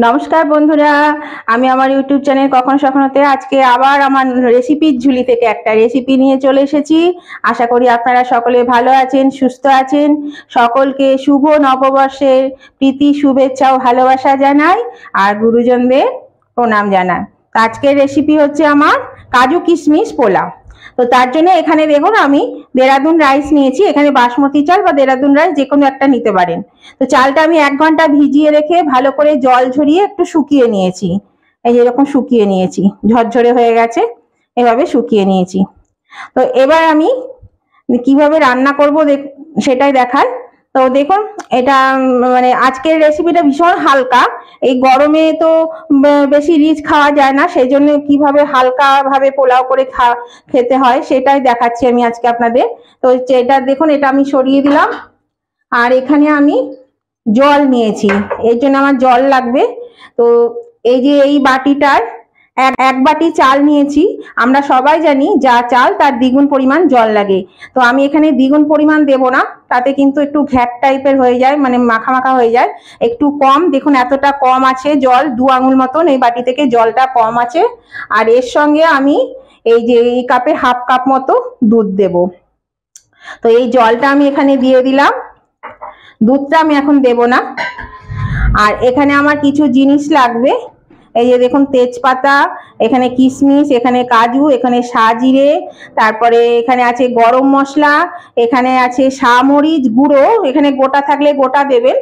নমস্কার বন্ধুরা, আমি আমার ইউটিউব চ্যানেল কখনো সখনোতে আজকে আবার আমার রেসিপির ঝুলি থেকে একটা রেসিপি নিয়ে চলে এসেছি। আশা করি আপনারা সকলে ভালো আছেন, সুস্থ আছেন। সকলকে শুভ নববর্ষের প্রীতি, শুভেচ্ছা ও ভালোবাসা জানাই, আর গুরুজনদের প্রণাম জানাই। আজকের রেসিপি হচ্ছে আমার কাজু কিশমিশ পোলাও। তো তার জন্য এখানে দেখুন আমি দেরাদুন রাইস নিয়েছি। এখানে বাসমতি চাল বা দেরাদুন রাইস যে কোনো একটা নিতে পারেন। তো চালটা আমি 1 ঘন্টা ভিজিয়ে রেখে ভালো করে জল ঝরিয়ে একটু শুকিয়ে নিয়েছি। এই যে এরকম শুকিয়ে নিয়েছি, ঝরঝরে হয়ে গেছে, এভাবে শুকিয়ে নিয়েছি। তো এবার আমি কিভাবে রান্না করব সেটাই দেখাই। তো দেখুন, এটা মানে আজকের রেসিপিটা ভীষণ হালকা। এই গরমে তো বেশি রিচ খাওয়া যায় না, সেই জন্য কিভাবে হালকা ভাবে পোলাও করে খেতে হয় সেটাই দেখাচ্ছি আমি আজকে আপনাদের। তো এটা দেখুন, এটা আমি সরিয়ে দিলাম। আর এখানে আমি জল নিয়েছি, এর জন্য আমার জল লাগবে। তো এই যে এই বাটিটার এক বাটি চাল নিয়েছি। আমরা সবাই জানি যা চাল তার দ্বিগুণ পরিমাণ জল লাগে। তো আমি এখানে দ্বিগুণ পরিমাণ দেব না, তাতে কিন্তু একটু ঘ্যাট টাইপের হয়ে যায়, মানে মাখা মাখা হয়ে যায়। একটু কম, দেখুন এতটা কম আছে জল, 2 আঙুল মতন এই বাটি থেকে জলটা কম আছে। আর এর সঙ্গে আমি এই যে এই কাপে হাফ কাপ মতো দুধ দেব। তো এই জলটা আমি এখানে দিয়ে দিলাম, দুধটা আমি এখন দেব না। আর এখানে আমার কিছু জিনিস লাগবে। এই যে দেখুন, তেজপাতা, এখানে কিশমিশ, এখানে কাজু, এখানে সাজিরে, তারপরে এখানে আছে গরম মশলা, এখানে আছে শামরিচ গুঁড়ো, এখানে গোটা থাকলে গোটা দেবেন।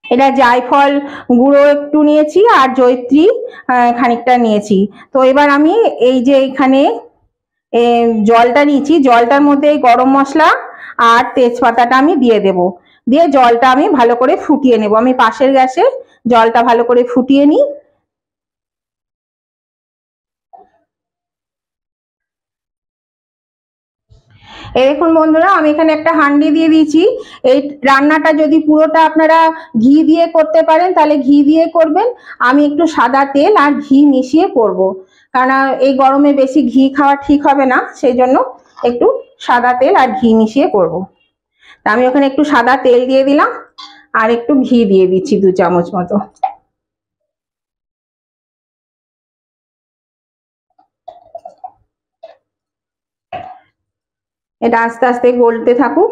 এটা জায়ফল গুঁড়ো একটু নিয়েছি, আর জয়িত্রী খানিকটা নিয়েছি। তো এবার আমি এই যে এখানে জলটা নিয়েছি, জলটার মধ্যে গরম মশলা আর তেজপাতাটা আমি দিয়ে দেব। দিয়ে জলটা আমি ভালো করে ফুটিয়ে নেব। আমি পাশের গ্যাসে জলটা ভালো করে ফুটিয়ে নিই। এই দেখুন বন্ধুরা, আমি এখানে একটা হাঁড়ি দিয়ে দিয়েছি। এই রান্নাটা যদি পুরোটা আপনারা ঘি দিয়ে করতে পারেন তাহলে ঘি দিয়ে করবেন। আমি একটু সাদা তেল আর ঘি মিশিয়ে করব, কারণ এই গরমে বেশি ঘি খাওয়া ঠিক হবে না, সেই জন্য একটু সাদা তেল আর ঘি মিশিয়ে করব। তা আমি ওখানে একটু সাদা তেল দিয়ে দিলাম, আর একটু ঘি দিয়ে দিচ্ছি 2 চামচ মতো। এটা আস্তে আস্তে গলতে থাকুক।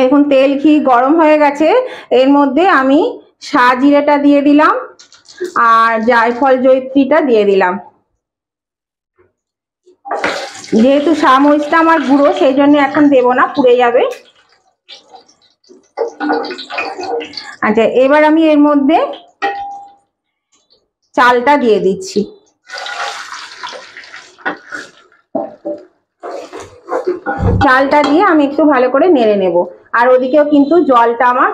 এখন তেল ঘি গরম হয়ে গেছে, এর মধ্যে আমি সাজিরেটা দিয়ে দিলাম আর জায়ফল জয়িত্রীটা দিয়ে দিলাম। যেহেতু শামরিচটা আমার গুঁড়ো, সেই জন্য এখন দেব না, পুড়ে যাবে। আচ্ছা, এবার আমি এর মধ্যে চালটা দিয়ে দিচ্ছি। চালটা দিয়ে আমি একটু ভালো করে নেড়ে নেব। আর ওদিকেও কিন্তু জলটা আমার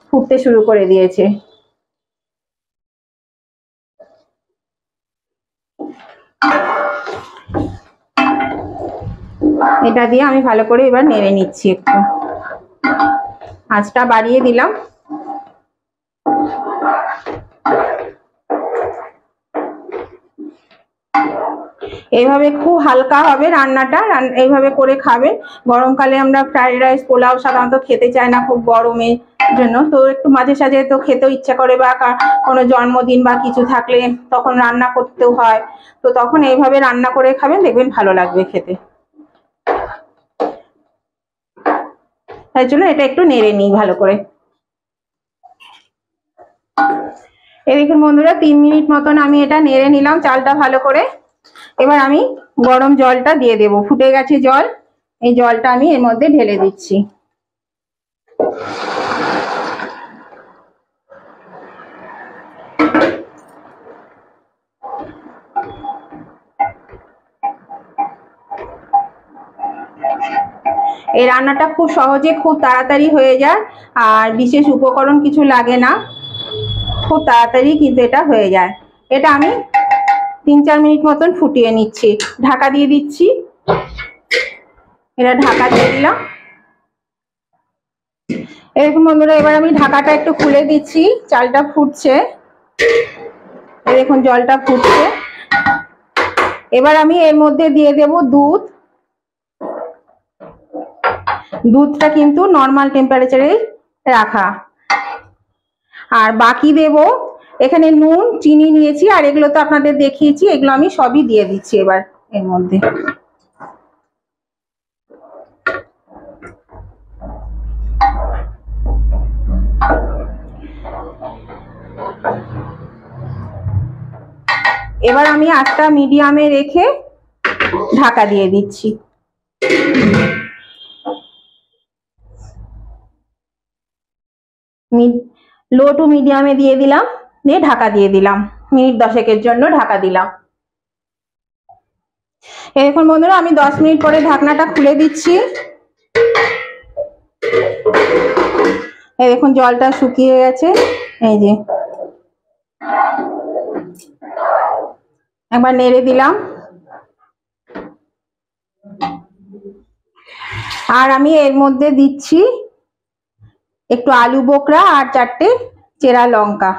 ফুটতে শুরু করে দিয়েছে। এটা দিয়ে আমি ভালো করে এবার নেড়ে নিচ্ছি। একটু আঁচটা বাড়িয়ে দিলাম। এইভাবে খুব হালকা হবে রান্নাটা, এইভাবে করে খাবেন। গরমকালে আমরা ফ্রাইড রাইস পোলাও সাধারণত খেতে চাই না খুব গরমের জন্য, তো একটু মাঝে সাঝে তো খেতেও ইচ্ছা করে, বা কোনো জন্মদিন বা কিছু থাকলে তখন রান্না করতেও হয়। তো তখন এইভাবে রান্না করে খাবেন, দেখবেন ভালো লাগবে খেতে। তাই জন্য এটা একটু নেড়ে নিই ভালো করে। এই দেখুন বন্ধুরা, 3 মিনিট মতন আমি এটা নেড়ে নিলাম চালটা ভালো করে। এবার আমি গরম জলটা দিয়ে দেব, ফুটে গেছে জল। এই জলটা আমি এর মধ্যে ঢেলে দিচ্ছি। এই রান্নাটা খুব সহজে, খুব তাড়াতাড়ি হয়ে যায়, আর বিশেষ উপকরণ কিছু লাগে না, খুব তাড়াতাড়ি কিন্তু এটা হয়ে যায়। এটা আমি 3-4 মিনিট মতন ফুটিয়ে নিচ্ছি, ঢাকা দিয়ে দিচ্ছি। এটা ঢাকা দিয়ে দিলাম। এরকম বন্ধুরা, এবার আমি ঢাকাটা একটু খুলে দিচ্ছি, চালটা ফুটছে। দেখুন জলটা ফুটছে। এবার আমি এর মধ্যে দিয়ে দেব দুধ। দুধটা কিন্তু নর্মাল টেম্পারেচারেই রাখা। আর বাকি দেব এখানে নুন, চিনি নিয়েছি, আর এগুলো তো আপনাদের দেখিয়েছি, এগুলো আমি সবই দিয়ে দিচ্ছি এবার এর মধ্যে। এবার আমি আঁচটা মিডিয়ামে রেখে ঢাকা দিয়ে দিচ্ছি। লো টু মিডিয়ামে দিয়ে দিলাম, দিয়ে ঢাকা দিয়ে দিলাম, মিনিট 10 জন্য ঢাকা দিলাম। এখন বন্ধুরা আমি 10 মিনিট পরে ঢাকনাটা খুলে দিচ্ছি। এই দেখুন জলটা শুকিয়ে গেছে, এই যে একবার নেড়ে দিলাম। আর আমি এর মধ্যে দিচ্ছি একটু আলু বোখরা আর 4টে চেরা লঙ্কা।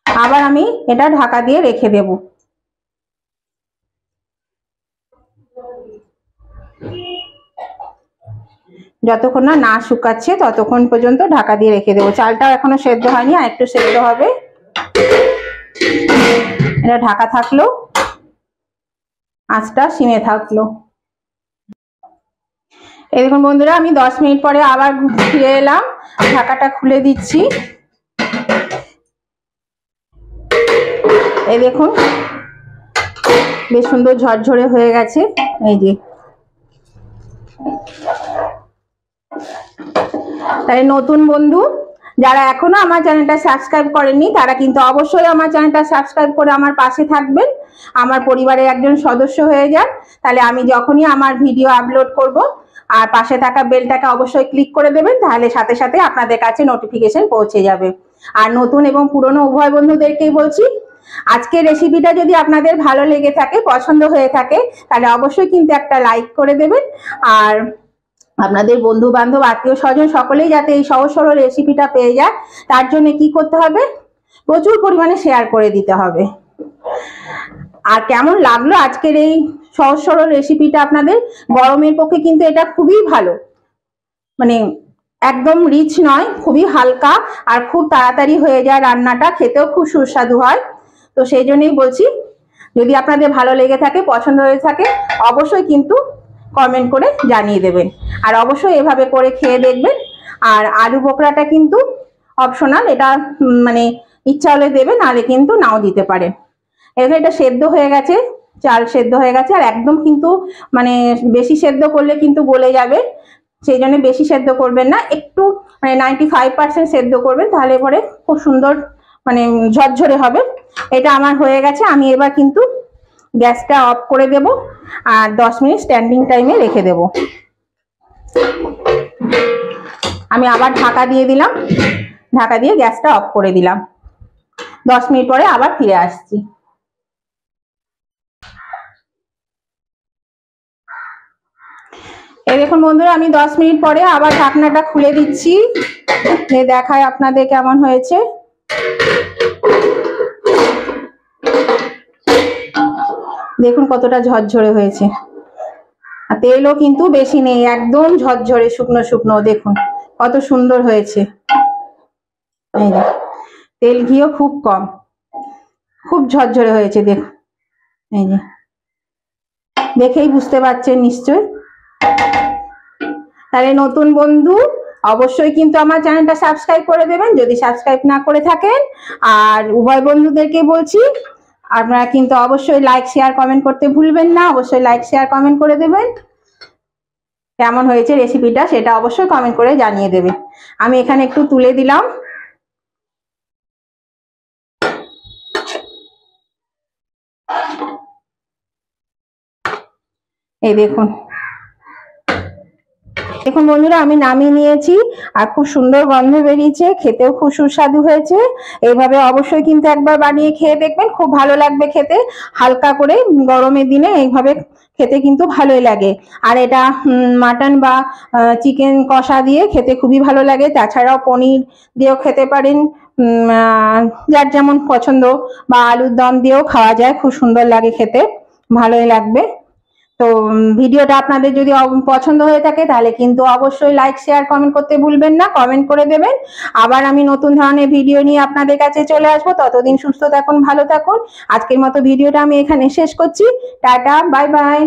আবার আমি এটা ঢাকা দিয়ে রেখে দেব। যতক্ষণ না শুকাচ্ছে ততক্ষণ পর্যন্ত ঢাকা দিয়ে রেখে দেবো। চালটাও এখনো সেদ্ধ হয়নি, আর একটু সেদ্ধ হবে। এটা ঢাকা থাকলো, আঁচটা সিমে থাকলো। এই দেখুন বন্ধুরা আমি 10 মিনিট পরে আবার ফিরে এলাম, ঢাকাটা খুলে দিচ্ছি। এই দেখুন বেশ সুন্দর ঝরঝরে হয়ে গেছে। এই যে তাই নতুন বন্ধু যারা এখনো আমার চ্যানেলটা সাবস্ক্রাইব করেননি তারা কিন্তু অবশ্যই আমার চ্যানেলটা সাবস্ক্রাইব করে আমার পাশে থাকবেন, আমার পরিবারের একজন সদস্য হয়ে যান। তাহলে আমি যখনই আমার ভিডিও আপলোড করব আর পাশে থাকা বেলটাকে অবশ্যই ক্লিক করে দেবেন, তাহলে সাথে সাথে আপনাদের কাছে নোটিফিকেশন পৌঁছে যাবে। আর নতুন এবং পুরনো উভয় বন্ধুদেরকেই বলছি, আজকের রেসিপিটা যদি আপনাদের ভালো লেগে থাকে, পছন্দ হয়ে থাকে, তাহলে অবশ্যই কিন্তু একটা লাইক করে দেবেন। আর আপনাদের বন্ধু বান্ধব, আত্মীয় স্বজন সকলেই যাতে এই সহজ সরল রেসিপিটা পেয়ে যায়, তার জন্য কি করতে হবে, প্রচুর পরিমাণে শেয়ার করে দিতে হবে। আর কেমন লাগলো আজকের এই সহজ সরল রেসিপিটা আপনাদের? গরমের পক্ষে কিন্তু এটা খুবই ভালো, মানে একদম রিচ নয়, খুবই হালকা আর খুব তাড়াতাড়ি হয়ে যায় রান্নাটা, খেতেও খুব সুস্বাদু হয়। তো সেই জন্যই বলছি, যদি আপনাদের ভালো লেগে থাকে, পছন্দ হয়ে থাকে, অবশ্যই কিন্তু কমেন্ট করে জানিয়ে দেবেন। আর অবশ্যই এভাবে করে খেয়ে দেখবেন। আর আলু বোখরাটা কিন্তু অপশনাল, এটা মানে ইচ্ছা হলে দেবে, নাহলে কিন্তু নাও দিতে পারেন। এখানে এটা সেদ্ধ হয়ে গেছে, চাল সেদ্ধ হয়ে গেছে, আর একদম কিন্তু মানে বেশি সেদ্ধ করলে কিন্তু গলে যাবে, সেই জন্য বেশি সেদ্ধ করবেন না, একটু মানে 95% সেদ্ধ করবেন, তাহলে পরে খুব সুন্দর মানে ঝরঝরে হবে। এটা আমার হয়ে গেছে, আমি এবার কিন্তু গ্যাসটা অফ করে দেব আর 10 মিনিট স্ট্যান্ডিং টাইমে রেখে দেব। আমি আবার ঢাকা দিয়ে দিলাম, ঢাকা দিয়ে গ্যাসটা অফ করে দিলাম। 10 মিনিট পরে আবার ফিরে আসছি। এই দেখুন বন্ধুরা আমি 10 মিনিট পরে আবার ঢাকনাটা খুলে দিচ্ছি, দেখায় আপনাদের কেমন হয়েছে। দেখুন কতটা ঝরঝরে হয়েছে, আর তেলও কিন্তু বেশি নেই, একদম ঝরঝরে শুকনো শুকনো। দেখুন কত সুন্দর হয়েছে, এই যে তেল ঘিও খুব কম, খুব ঝরঝরে হয়েছে। দেখুন এই যে দেখেই বুঝতে পারছেন নিশ্চয়। তাহলে নতুন বন্ধু অবশ্যই কিন্তু আমার চ্যানেলটা সাবস্ক্রাইব করে দেবেন যদি সাবস্ক্রাইব না করে থাকেন। আর উভয় বন্ধুদেরকে বলছি আপনারা কিন্তু অবশ্যই লাইক শেয়ার কমেন্ট করতে ভুলবেন না, অবশ্যই লাইক শেয়ার কমেন্ট করে দেবেন। কেমন হয়েছে রেসিপিটা সেটা অবশ্যই কমেন্ট করে জানিয়ে দেবেন। আমি এখানে একটু তুলে দিলাম। এই দেখুন দেখুন বন্ধুরা, আমি নামিয়ে নিয়েছি আর খুব সুন্দর গন্ধ বেরিয়েছে, খেতেও খুব সুস্বাদু হয়েছে। এইভাবে অবশ্যই কিন্তু একবার বানিয়ে খেয়ে দেখবেন, খুব ভালো লাগবে খেতে। হালকা করে গরমের দিনে এইভাবে খেতে কিন্তু ভালোই লাগে। আর এটা মাটন বা চিকেন কষা দিয়ে খেতে খুবই ভালো লাগে। তাছাড়াও পনির দিয়েও খেতে পারেন, যার যেমন পছন্দ, বা আলুর দম দিয়েও খাওয়া যায়, খুব সুন্দর লাগে খেতে, ভালোই লাগবে। তো ভিডিওটা আপনাদের যদি পছন্দ হয়ে থাকে তাহলে কিন্তু অবশ্যই লাইক শেয়ার কমেন্ট করতে ভুলবেন না, কমেন্ট করে দেবেন। আবার আমি নতুন ধরনের ভিডিও নিয়ে আপনাদের কাছে চলে আসবো। ততদিন সুস্থ থাকুন, ভালো থাকুন। আজকের মতো ভিডিওটা আমি এখানে শেষ করছি। Tata, bye bye.